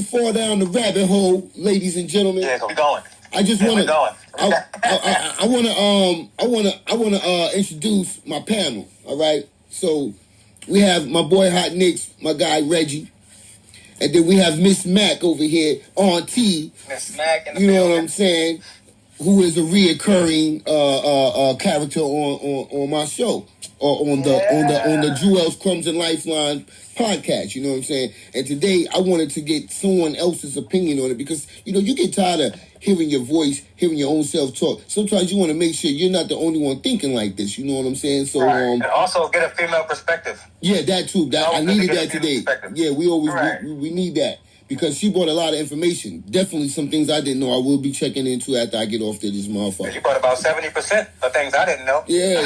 Speaker 2: far down the rabbit hole, ladies and gentlemen.
Speaker 4: Yeah, keep going.
Speaker 2: I just want to. I want to introduce my panel. All right. So we have my boy Hot Nicks, my guy Reggie, and then we have Miss Mac over here, Auntie.
Speaker 4: Miss Mac,
Speaker 2: you know what I'm saying? Who is a reoccurring character on my show, or on the Jewels, Crumbs, and Lifeline podcast. You know what I'm saying? And today I wanted to get someone else's opinion on it because you get tired of hearing your voice, hearing your own self talk. Sometimes you want to make sure you're not the only one thinking like this. You know what I'm saying? So
Speaker 4: and also get a female perspective.
Speaker 2: Yeah, that too. I needed that today. Yeah, we always we need that. Because she brought a lot of information. Definitely some things I didn't know I will be checking into after I get off to this motherfucker.
Speaker 4: You brought about 70% of things I didn't know.
Speaker 2: Yeah.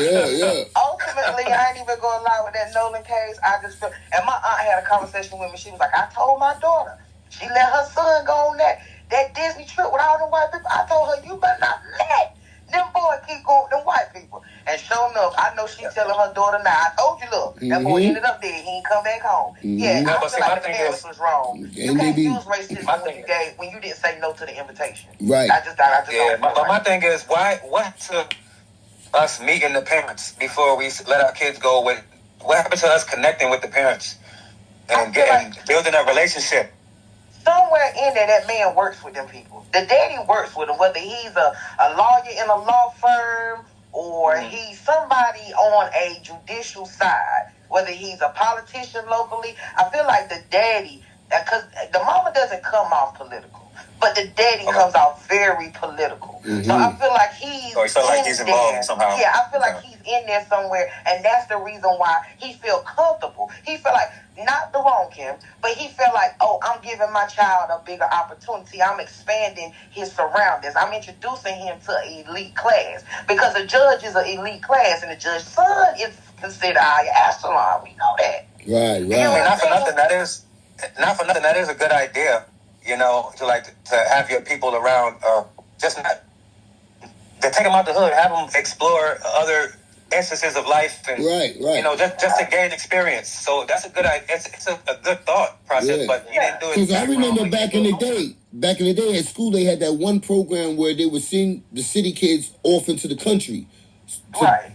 Speaker 3: Ultimately, I ain't even going to lie with that Nolan case. I just feel, and my aunt had a conversation with me. She was like, I told my daughter. She let her son go on that Disney trip with all them white people. I told her, you better not let them boys keep going with them white people. And sure enough, I know she's telling her daughter now, I told you, look, that boy ended up dead. He ain't come back home. Yeah, I feel like the parents was wrong. You can't use racism when you didn't say no to the invitation.
Speaker 2: Right.
Speaker 3: I just
Speaker 4: my thing is, what took us meeting the parents before we let our kids go with, what happened to us connecting with the parents and building a relationship?
Speaker 3: Somewhere in there, that man works with them people. The daddy works with them, whether he's a lawyer in a law firm or he's somebody on a judicial side, whether he's a politician locally. I feel like the daddy, because the mama doesn't come off political, but the daddy comes off very political. So I feel like he's
Speaker 4: involved somehow.
Speaker 3: Yeah, I feel like he's in there somewhere, and that's the reason why he feel comfortable. He feel like, not the wrong Kim, but he felt like, oh, I'm giving my child a bigger opportunity. I'm expanding his surroundings. I'm introducing him to an elite class. Because the judge is an elite class, and the judge's son is considered higher echelon. We know that.
Speaker 2: Right.
Speaker 3: You know
Speaker 4: not for nothing, that is a good idea, to have your people around, just not, to take them out the hood, have them explore other instances of life, and just to gain experience. So that's a good idea. It's a good thought process, but you didn't do it.
Speaker 2: Because I remember back in the day at school, they had that one program where they would send the city kids off into the country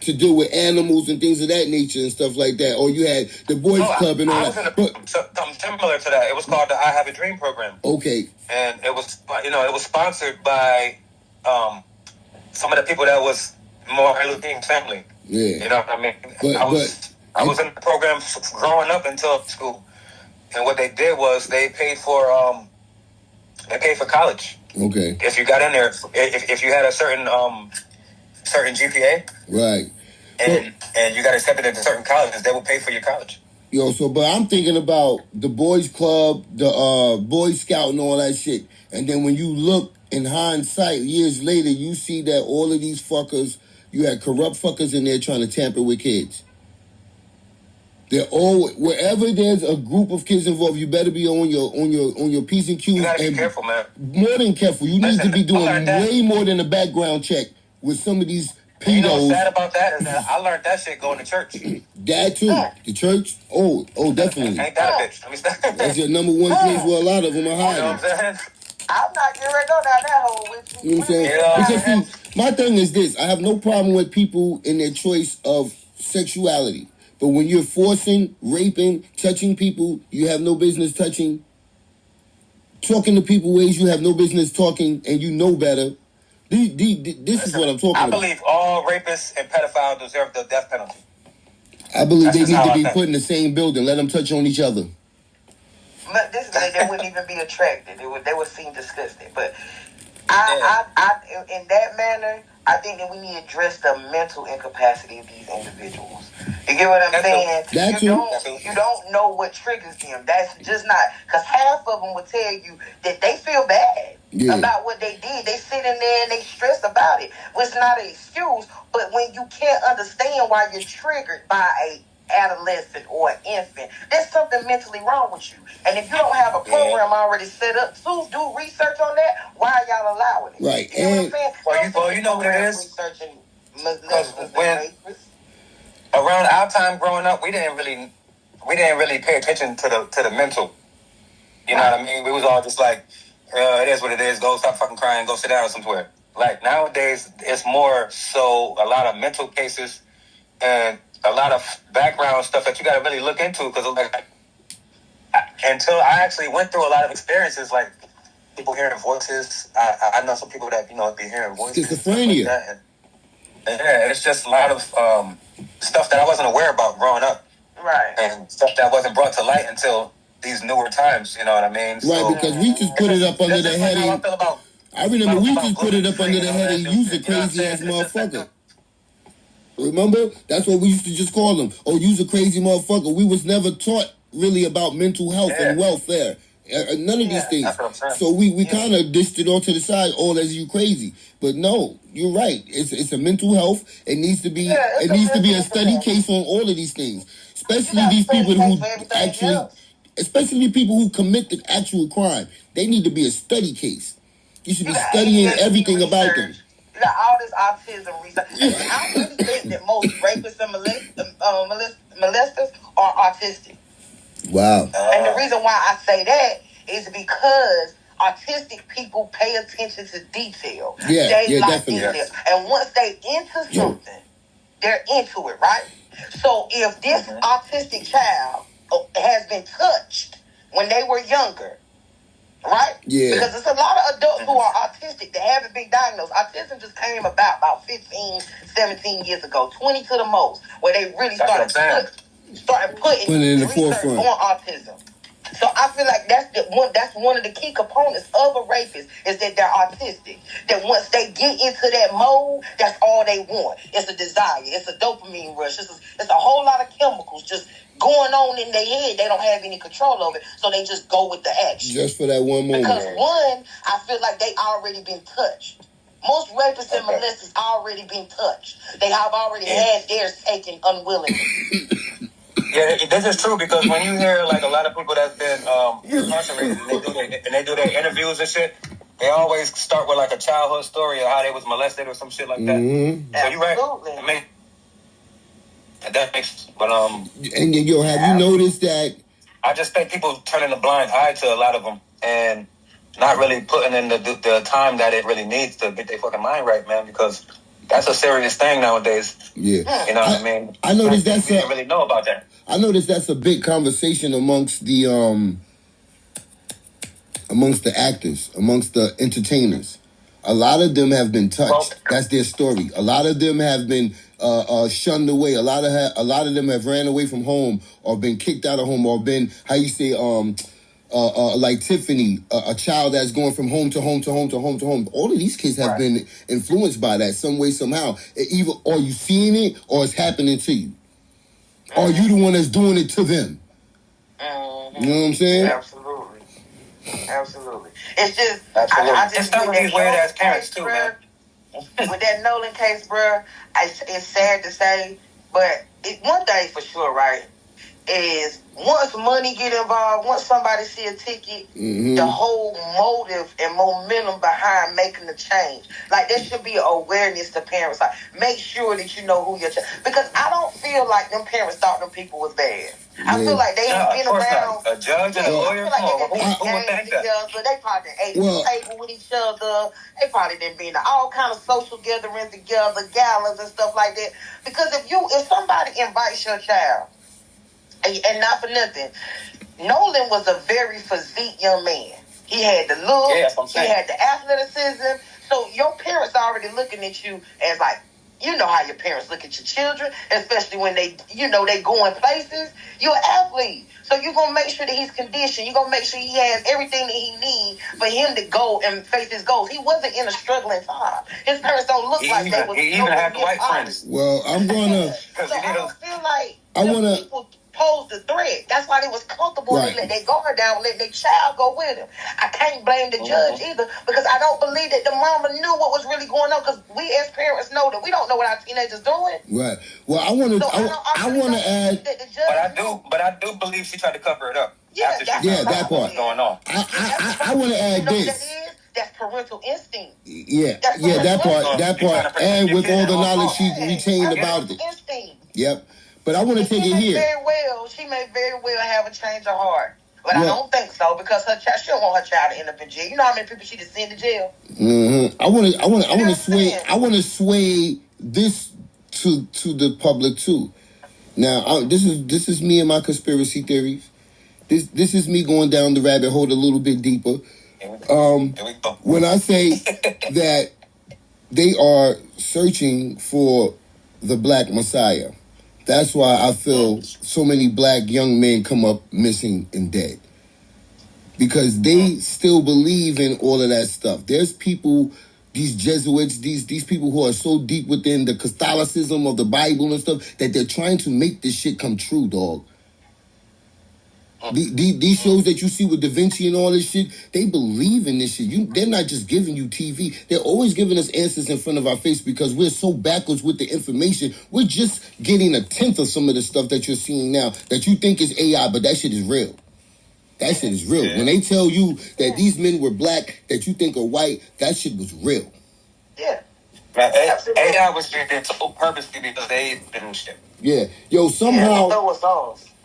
Speaker 2: to deal with animals and things of that nature and stuff like that. Or you had the boys club and all that.
Speaker 4: Something similar to that. It was called the I Have a Dream program.
Speaker 2: Okay.
Speaker 4: And it was sponsored by some of the people that was more Luther King family.
Speaker 2: Yeah.
Speaker 4: You know what I mean? I was in the program growing up until school. And what they did was they paid for college.
Speaker 2: Okay.
Speaker 4: If you got in there, if you had a certain GPA.
Speaker 2: Right.
Speaker 4: And you got accepted into certain colleges, they will pay for your college.
Speaker 2: But I'm thinking about the boys club, the Boy Scout and all that shit. And then when you look in hindsight, years later, you see that all of these fuckers, you had corrupt fuckers in there trying to tamper with kids. They're all, wherever there's a group of kids involved, you better be on your P's and Q's.
Speaker 4: You gotta be careful, man.
Speaker 2: More than careful. You need to be doing way more than a background check with some of these pedos.
Speaker 4: You know what's sad about that is that I learned that shit going to church.
Speaker 2: That too. The church? Oh, definitely.
Speaker 4: Ain't that a bitch? Let me stop.
Speaker 2: That's your number one place where a lot of them are hiding.
Speaker 4: You know what I'm saying?
Speaker 3: I'm not getting ready to go down that hole with you.
Speaker 2: You know what I'm saying? Because see, my thing is this. I have no problem with people in their choice of sexuality. But when you're forcing, raping, touching people you have no business touching, talking to people ways you have no business talking, and you know better, this is what I'm talking about.
Speaker 4: I believe all rapists and pedophiles deserve the death penalty.
Speaker 2: I believe they need to be put in the same building. Let them touch on each other.
Speaker 3: But they wouldn't even be attracted. They would seem disgusting. But I in that manner, I think that we need to address the mental incapacity of these individuals. You get what I'm saying? You don't know what triggers them. That's just not, because half of them will tell you that they feel bad about what they did. They sit in there and they stress about it. Which is not an excuse, but when you can't understand why you're triggered by a adolescent or an infant, there's something mentally wrong with you. And if you don't have a program already set up to do research on that, why are y'all allowing it?
Speaker 2: Right.
Speaker 3: You know what I'm saying?
Speaker 4: Well, you know what it is? around our time growing up, we didn't really pay attention to the mental. You know what I mean? We was all just like, it is what it is. Go stop fucking crying. Go sit down somewhere. Like nowadays, it's more so a lot of mental cases and a lot of background stuff that you got to really look into because like, until I actually went through a lot of experiences, like people hearing voices. I know some people that be hearing voices.
Speaker 2: Schizophrenia.
Speaker 4: Like that. And yeah, it's just a lot of stuff that I wasn't aware about growing up.
Speaker 3: Right.
Speaker 4: And stuff that wasn't brought to light until these newer times, you know what I mean?
Speaker 2: Right, so, because we just put it up under the heading. I remember we just put it up under the heading, use a crazy ass motherfucker. Remember? That's what we used to just call them. Oh, use a crazy motherfucker. We was never taught really about mental health and welfare. None of these things. So we kind of dished it all to the side, all as you crazy. But no, you're right. It's a mental health. It needs to be a study case on all of these things. Especially these people especially people who commit the actual crime. They need to be a study case. You should be studying everything about them.
Speaker 3: You got all this autism research. I really think that most rapists and molesters are autistic.
Speaker 2: Wow.
Speaker 3: And the reason why I say that is because autistic people pay attention to detail. They like detail. Yes. And once they into something, they're into it, right? So if this autistic child has been touched when they were younger, right? Yeah. Because there's a lot of adults who are autistic that haven't been diagnosed. Autism just came about 15, 17 years ago, 20 to the most, where they really started putting
Speaker 2: in the
Speaker 3: research
Speaker 2: forefront
Speaker 3: on autism. So I feel like that's one of the key components of a rapist is that they're autistic. That once they get into that mode, that's all they want. It's a desire. It's a dopamine rush. It's a whole lot of chemicals just going on in their head. They don't have any control over it, so they just go with the action.
Speaker 2: Just for that one moment.
Speaker 3: Because one, I feel like they already been touched. Most rapists and molesters already been touched. They have already had theirs taken unwillingly.
Speaker 4: Yeah, this is true because when you hear like a lot of people that's been incarcerated and they do their interviews and shit, they always start with like a childhood story of how they was molested or some shit like that.
Speaker 2: Mm-hmm.
Speaker 4: So you're right. That makes, but
Speaker 2: And yo, have you noticed that?
Speaker 4: I just think people turning a blind eye to a lot of them and not really putting in the time that it really needs to get their fucking mind right, man. Because that's a serious thing nowadays.
Speaker 2: Yeah,
Speaker 4: you know what I mean.
Speaker 2: I noticed
Speaker 4: we didn't really know about that.
Speaker 2: I noticed that's a big conversation amongst the actors, amongst the entertainers. A lot of them have been touched. That's their story. A lot of them have been shunned away. A lot of them have ran away from home or been kicked out of home or been, how you say, like Tiffany, a child that's going from home to home to home to home to home. All of these kids have been influenced by that some way, somehow. Either or you seeing it or it's happening to you. Or you the one that's doing it to them. You know what I'm saying?
Speaker 3: Absolutely. It's just,
Speaker 4: absolutely.
Speaker 3: I just
Speaker 4: it's not really weird as parents too, man.
Speaker 3: With that Nolan case, bro, it's sad to say, but one thing for sure, right, is once money get involved, once somebody see a ticket, the whole motive and momentum behind making the change. Like, there should be awareness to parents. Like, make sure that you know who your child. Because I don't feel like them parents thought them people was bad. I feel like they ain't been around.
Speaker 4: A judge and a lawyer.
Speaker 3: Who would think that? They probably ate the table with each other. They probably didn't be in all kind of social gatherings together, galas and stuff like that. Because if somebody invites your child, and not for nothing, Nolan was a very physique young man. He had the look, he had the athleticism. So your parents already looking at you as like, you know how your parents look at your children, especially when they going places. You're an athlete. So you're going to make sure that he's conditioned. You're going to make sure he has everything that he needs for him to go and face his goals. He wasn't in a struggling time. His parents don't look like that.
Speaker 4: He even had the white friends.
Speaker 2: Well, I'm going to...
Speaker 3: So I don't feel like people posed the threat. That's why they was comfortable to let their guard down, let their child go with him. I can't blame the judge either because I don't believe that the mama knew what was really going on because we as parents know that we don't know what our teenagers doing.
Speaker 2: Right. Well, I want to add...
Speaker 4: But I do believe she tried to cover it up.
Speaker 3: Yeah,
Speaker 2: that part.
Speaker 4: What's going on.
Speaker 2: I want to add this.
Speaker 3: That's parental instinct.
Speaker 2: That part. And with all the knowledge she retained about it.
Speaker 3: Instinct.
Speaker 2: Yep. But I want to take it here.
Speaker 3: She may very well have a change of heart. But I don't think so because her child, she don't want her child to end up in jail. You know how many people she just sent to jail?
Speaker 2: I want to sway this to the public too. Now, this is me and my conspiracy theories. This is me going down the rabbit hole a little bit deeper. When I say that they are searching for the Black Messiah, that's why I feel so many black young men come up missing and dead. Because they still believe in all of that stuff. There's people, these Jesuits, these people who are so deep within the Catholicism of the Bible and stuff that they're trying to make this shit come true, dog. These shows that you see with Da Vinci and all this shit, they believe in this shit. They're not just giving you TV. They're always giving us answers in front of our face because we're so backwards with the information. We're just getting a tenth of some of the stuff that you're seeing now that you think is AI, but that shit is real. That shit is real. Yeah. When they tell you that these men were black that you think are white, that shit was real.
Speaker 3: Yeah.
Speaker 4: Man, AI was created so purposely because they didn't shit.
Speaker 2: Yeah. Yo, somehow...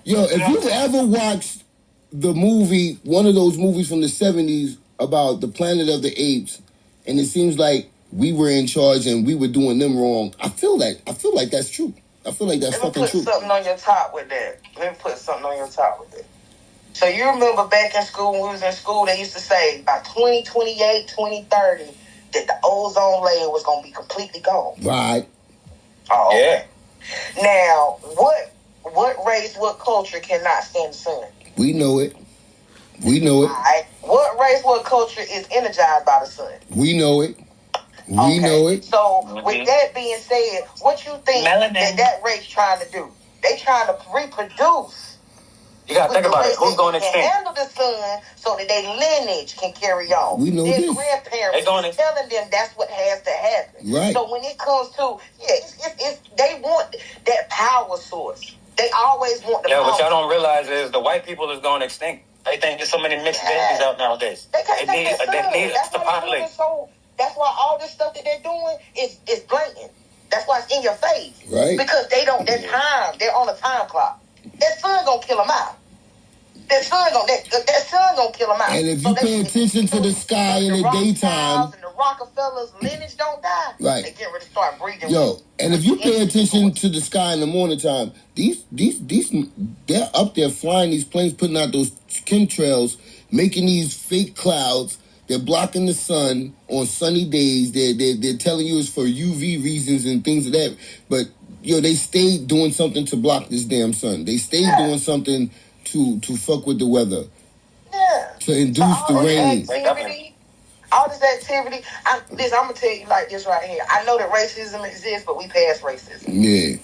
Speaker 2: Yo, if you ever watched the movie, one of those movies from the 70s about the Planet of the Apes, and it seems like we were in charge and we were doing them wrong, I feel like that's true. I feel like that's fucking true.
Speaker 3: Let me put something on your top with that. So you remember back in school, when we was in school, they used to say by 2028, 2030, that the ozone layer was going to be completely gone.
Speaker 2: Right.
Speaker 3: Oh, yeah. Now, what race, what culture cannot stand the sun?
Speaker 2: We know it. All
Speaker 3: right. What race, what culture is energized by the sun?
Speaker 2: We know it. We know it.
Speaker 3: So, with that being said, what you think that race trying to do? They trying to reproduce.
Speaker 4: You gotta think about it. Who's going extinct?
Speaker 3: Handle the sun so that their lineage can carry on.
Speaker 2: We know
Speaker 3: their
Speaker 2: this.
Speaker 3: grandparents telling them that's what has to happen.
Speaker 2: Right.
Speaker 3: So when it comes to they want that power source. They always want the power.
Speaker 4: Yeah, what y'all don't realize is the white people is going extinct. They think there's so many mixed babies out nowadays.
Speaker 3: They need
Speaker 4: us to populate.
Speaker 3: That's why all this stuff that they're doing is blatant. That's why it's in your face.
Speaker 2: Right.
Speaker 3: Because they're on a time clock. That sun gonna kill them out. That sun gonna kill them out.
Speaker 2: And if you pay attention to the sky in the daytime,
Speaker 3: and the Rockefellers' lineage don't die.
Speaker 2: Right.
Speaker 3: They get ready to start breathing.
Speaker 2: Yo, and if you pay attention to the sky in the morning time, these they're up there flying these planes, putting out those chemtrails, making these fake clouds. They're blocking the sun on sunny days. They're telling you it's for UV reasons and things of that. But they stayed doing something to block this damn sun. They stayed doing something to fuck with the weather.
Speaker 3: Yeah.
Speaker 2: To induce the rain.
Speaker 3: All this activity. I'm gonna tell you like this right here. I know that racism exists, but we pass racism.
Speaker 2: Yeah.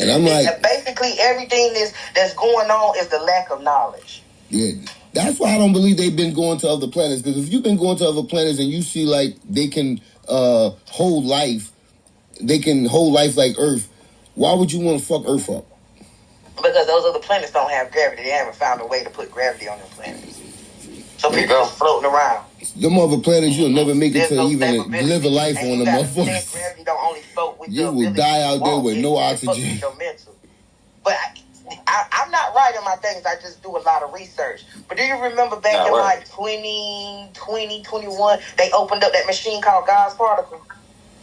Speaker 2: And I'm like,
Speaker 3: basically everything that's going on is the lack of knowledge.
Speaker 2: Yeah. That's why I don't believe they've been going to other planets. Because if you've been going to other planets and you see like they can hold life like Earth, why would you want to fuck Earth up?
Speaker 3: Because those other planets don't have gravity. They haven't found a way to put gravity on them planets. So people just floating around.
Speaker 2: Them other planets, you'll never make it to even live a life on them motherfuckers.
Speaker 3: Gravity don't only float with
Speaker 2: you will die out there with no oxygen.
Speaker 3: But I'm not writing my things. I just do a lot of research. But do you remember back in like 2020, 21, they opened up that machine called God's Particle?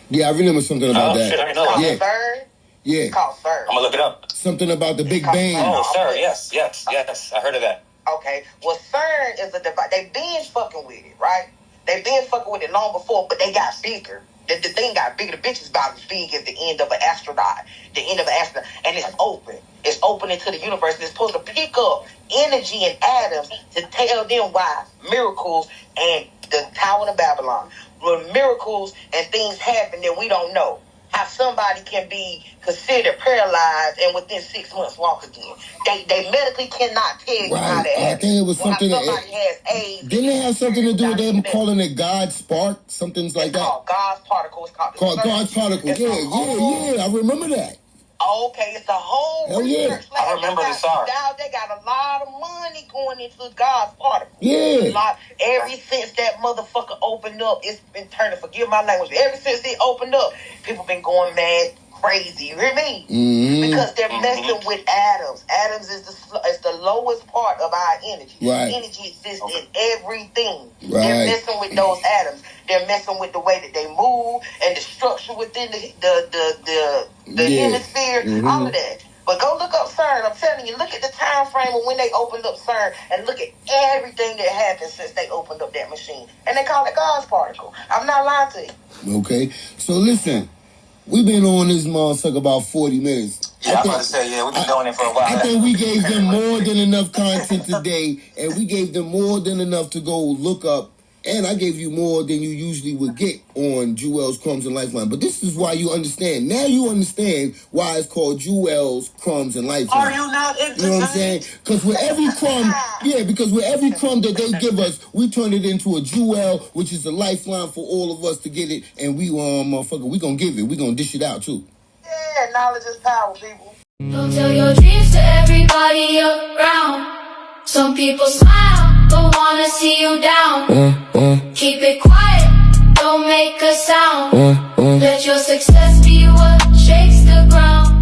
Speaker 2: Yeah, I remember something about that.
Speaker 4: Shit, I know.
Speaker 3: Yeah. CERN?
Speaker 2: Yeah.
Speaker 3: It's called CERN.
Speaker 4: I'm going to look it up.
Speaker 2: Something about the Big Bang.
Speaker 4: Oh, CERN, yes. I heard of that.
Speaker 3: Okay. Well, CERN is a device. They been fucking with it, right? They been fucking with it long before, but they got bigger. The thing got bigger. The bitch is about as big as the end of an astronaut. The end of an astronaut. And it's open. It's open into the universe. And it's supposed to pick up energy and atoms to tell them why miracles and the Tower of Babylon, where miracles and things happen that we don't know. How somebody can be considered paralyzed and within 6 months walk again. They medically cannot tell you how that happens.
Speaker 2: I think it was something
Speaker 3: somebody has AIDS.
Speaker 2: Didn't it have something to do with them calling it God's Spark? Something like that?
Speaker 3: Called God's Particle. It's
Speaker 2: called God's Particle. Yeah. I remember that.
Speaker 3: Okay, it's a whole research lab.
Speaker 4: I remember the SAR.
Speaker 3: Now they got a lot of money going into God's Particle.
Speaker 2: Yeah.
Speaker 3: Ever since that motherfucker opened up, it's been turning, forgive my language, ever since it opened up, people been going mad crazy. You hear me?
Speaker 2: Mm-hmm.
Speaker 3: Because they're messing with atoms. Atoms is the lowest part of our energy.
Speaker 2: Right.
Speaker 3: Energy exists in everything.
Speaker 2: Right.
Speaker 3: They're messing with those atoms. They're messing with the way that they move and the structure within the hemisphere. All of that. But go look up CERN. I'm telling you, look at the time frame of when they opened up CERN and look at everything that happened since they opened up that machine. And they call it God's particle. I'm not lying to you.
Speaker 2: Okay. So listen, we've been on this motherfucker about 40 minutes.
Speaker 4: Yeah, I'm about to say, we've been doing it for a while.
Speaker 2: I think we gave them more than enough content today, and we gave them more than enough to go look up. And I gave you more than you usually would get on Jewel's Crumbs and Lifeline. But this is why you understand. Now you understand why it's called Jewel's Crumbs and Lifeline.
Speaker 4: Are you not entertained?
Speaker 2: You know what I'm saying? Because with every crumb, because with every crumb that they give us, we turn it into a Jewel, which is a lifeline for all of us to get it. And we, motherfucker, we gonna give it. We gonna dish it out too.
Speaker 3: Yeah, knowledge is power, people.
Speaker 5: Don't tell your dreams to everybody around. Some people smile, but wanna see you down. Keep it quiet, don't make a sound. Let your success be what shakes the ground.